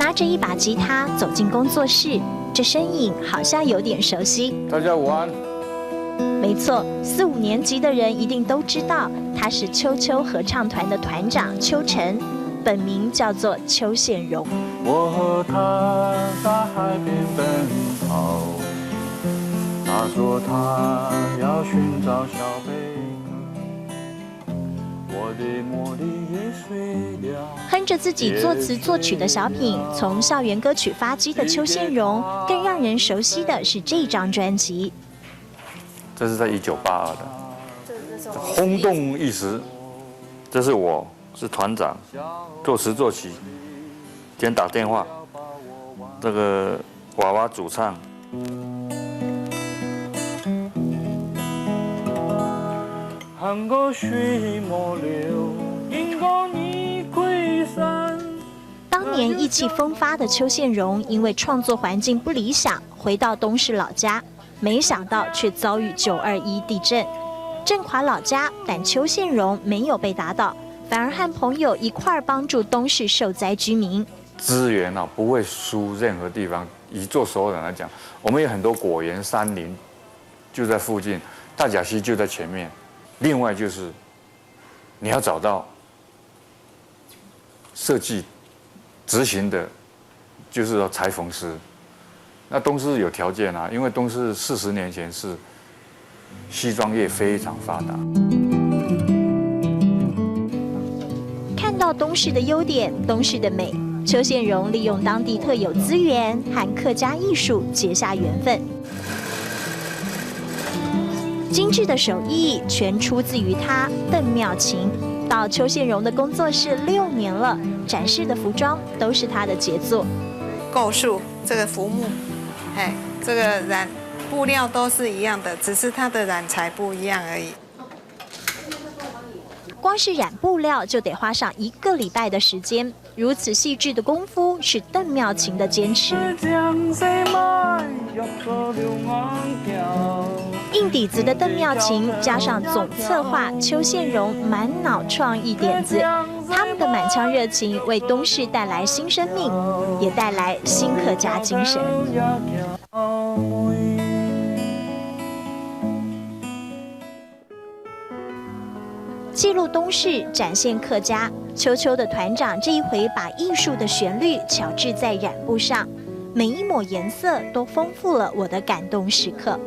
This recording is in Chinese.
拿着一把吉他走进工作室，这身影好像有点熟悉。大家午安。没错，4、5年级的人一定都知道，他是秋秋合唱团的团长邱晨，本名叫做邱宪荣。我和他在海边奔跑，他说他要寻找小贝壳，我的茉莉也睡了。哼着自己作词作曲的小品，从校园歌曲发迹的邱宪荣，更让人熟悉的是这张专辑。这是在1982的，轰动一时。这是我是团长，作词作曲，今天打电话，这个娃娃主唱。行过水磨流，经过你归山。当年意气风发的邱宪荣，因为创作环境不理想，回到东市老家。没想到却遭遇921地震，震垮老家，但邱宪荣没有被打倒，反而和朋友一块儿帮助东市受灾居民。资源不会输任何地方。以做熟人来讲，我们有很多果园、山林就在附近，大甲溪就在前面。另外就是你要找到设计、执行的，就是说裁缝师。那东市有条件因为东市40年前是西装业非常发达。看到东市的优点，东市的美，邱宪荣利用当地特有资源和客家艺术结下缘分。精致的手艺全出自于他邓妙琴。到邱宪荣的工作室6年了，展示的服装都是他的杰作。构树这个浮木。这个染布料都是一样的，只是它的染材不一样而已。光是染布料就得花上1个礼拜的时间，如此细致的功夫是邓妙琴的坚持。硬底子的邓妙琴加上总策划邱宪荣满脑创意点子，他们的满腔热情为东市带来新生命，也带来新客家精神。记录东市，展现客家。秋秋的团长这一回把艺术的旋律巧置在染布上，每一抹颜色都丰富了我的感动时刻。